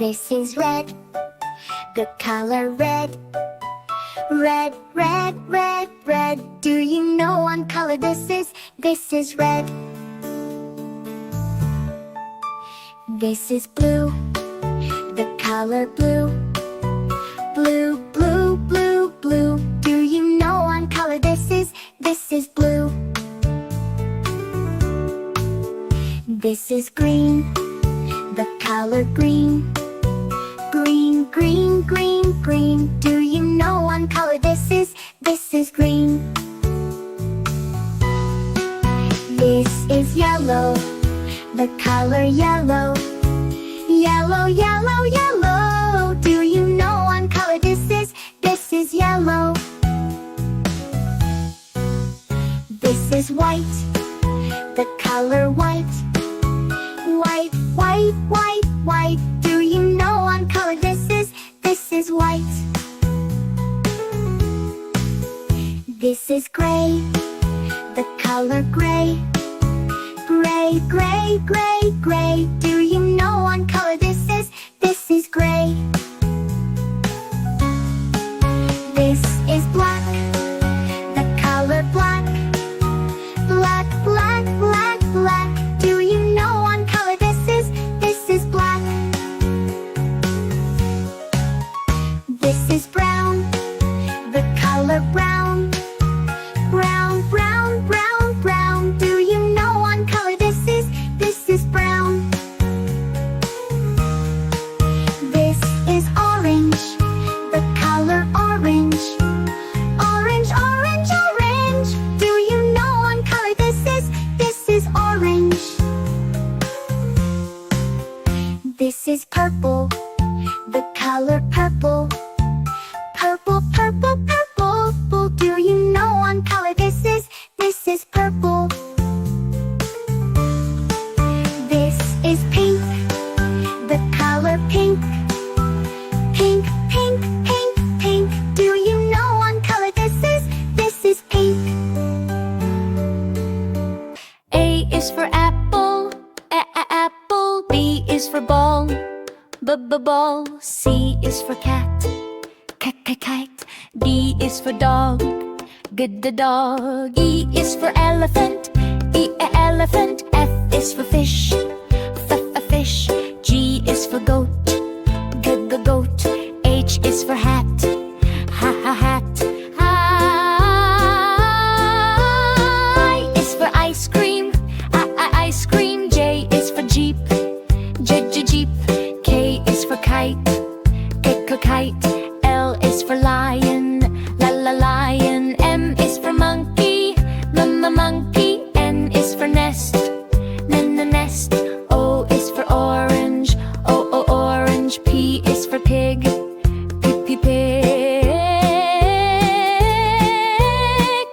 This is red, the color red. Red, red, red, red. Do you know what color this is? This is red. This is blue, the color blue. Blue, blue, blue, blue. Do you know what color this is? This is blue. This is green, the color green. Green, green, green, green. Do you know what color this is? This is green. This is yellow, the color yellow. Yellow, yellow, yellow. Do you know what color this is? This is yellow. This is white, the color white. White, white, white, white. Do you know what color this is? This is white. This is gray, the color gray. Gray, gray, gray, gray. Do you know what color this is? This is gray. This is black, the color black. Black, black, black, black. Do you know what color this is? This is black. This is brown, the color brown. Brown, brown, brown, brown. Do you know what color this is? This is brown. This is orange, the color orange. Orange, orange, orange. Do you know what color this is? This is orange. This is purple, the color purple. Purple, purple, purple. Do you know what color this is? This is purple. This is pink, the color pink. Pink, pink, pink, pink. Do you know what color this is? This is pink. A is for apple, apple. B is for ball, ball. C is for cat, kite. D is for dog, the dog. E is for elephant, elephant. F is for fish, fish. G is for goat, goat. H is for hat, hat. I is for ice cream, ice cream. J is for jeep, jeep. K is for kite, kite. L is for lion, lion. M is for monkey, monkey. N is for nest, nest. O is for orange, orange. P is for pig, pig.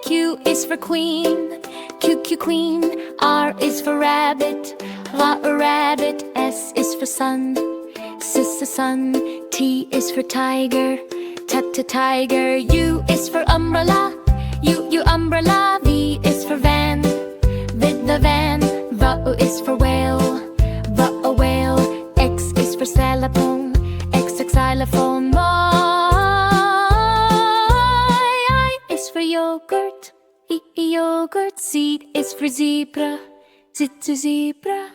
Q is for queen, queen. R is for rabbit, rabbit. S is for sun, sun. T is for tiger, tiger. U is for umbrella, umbrella. V is for van, the van. V is for whale, whale. X is for xylophone, xylophone. I is for yogurt, yogurt. Z is for zebra, zebra.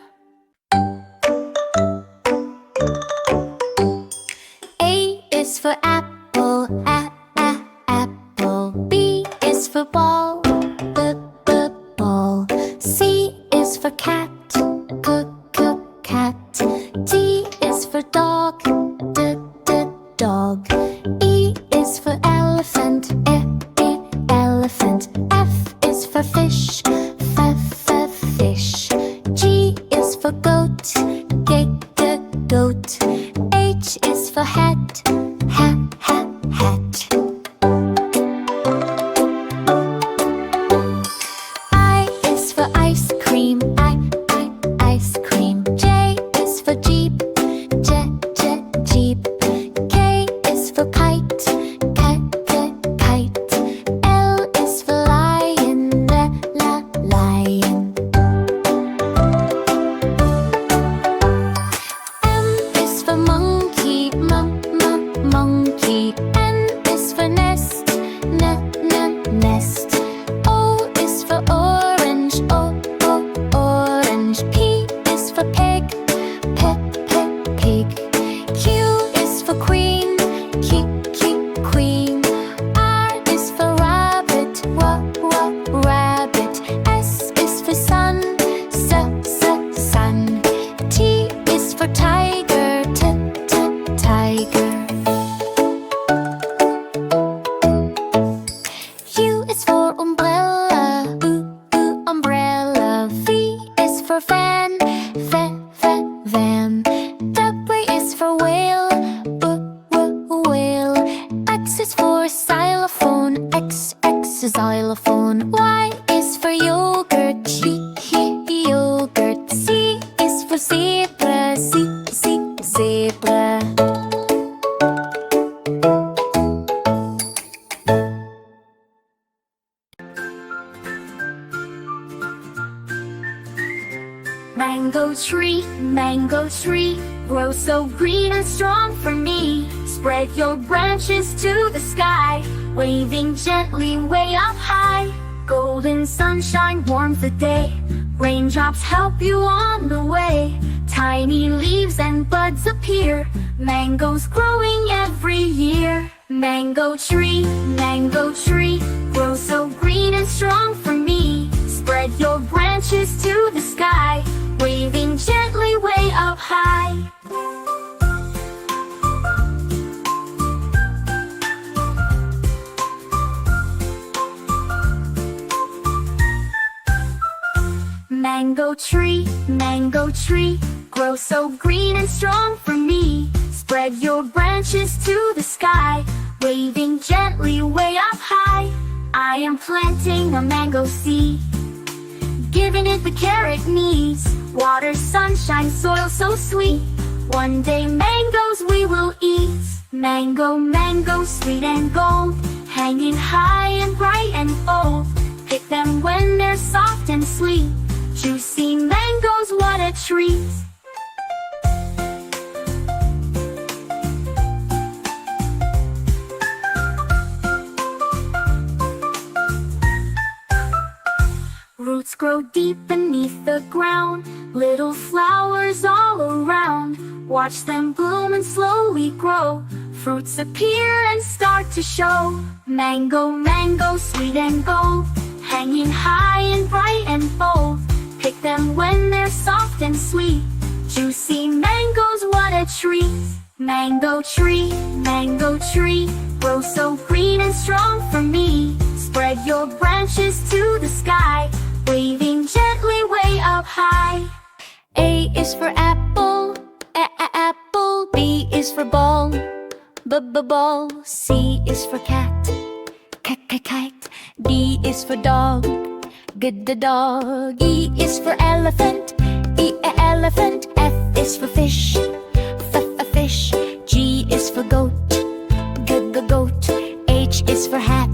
A is for apple, apple. B is for ball, ball. C is for cat, cat. D is for dog, dog. E is for elephant, elephant. F is for fish, fish. G is for goat, goat. H is for hat, hat. I is for ice cream, ice for fan, van. W is for whale, whale. X is for xylophone, X is xylophone. Y is for yogurt, yogurt. Z is for zebra, zebra. Mango tree, grow so green and strong for me. Spread your branches to the sky, waving gently way up high. Golden sunshine warms the day, raindrops help you on the way. Tiny leaves and buds appear, mangoes growing every year. Mango tree, grow so green and strong for me. Spread your branches to the sky, waving gently way up high. Mango tree, grow so green and strong for me. Spread your branches to the sky, waving gently way up high. I am planting a mango seed, giving it the care it needs. Water, sunshine, soil so sweet, one day mangoes we will eat. Mango, sweet and gold, hanging high and bright and bold. Pick them when they're soft and sweet, juicy mangoes, what a treat. Roots grow deep beneath the ground, little flowers all around. Watch them bloom and slowly grow, fruits appear and start to show. Mango, sweet and gold, hanging high and bright and bold. Pick them when they're soft and sweet, juicy mangoes, what a treat. Mango tree, grow so green and strong for me. Spread your branches to the sky, waving gently way up high. A is for apple, apple. B is for ball, ball. C is for cat, kite. D is for dog, the dog. E is for elephant, elephant. F is for fish, fish. G is for goat, the goat. H is for hat,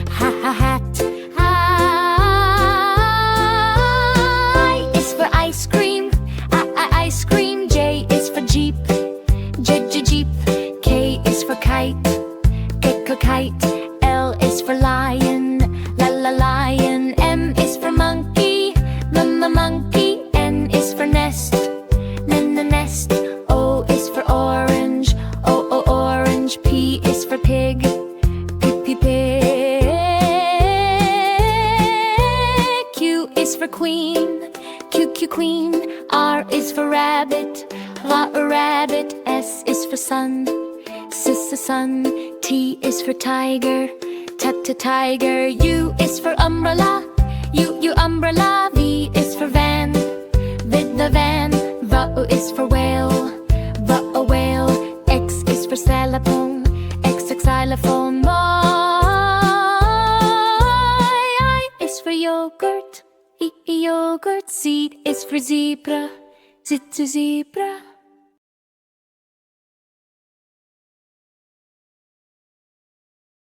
hat. I is for ice cream, ice cream. J is for jeep, jeep. K is for kite, kite. L is for lion, lion. M is for monkey, monkey. N is for nest, nest. O is for orange, orange. P is for pig, pig. Q is for queen, queen. R is for rabbit, rabbit. S is for sun, sun. T is for tiger, tiger. U is for umbrella, umbrella. V is for van, the van. V is for whale, whale. X is for xylophone, xylophone. I is for yogurt, yogurt. Z is for zebra, zebra.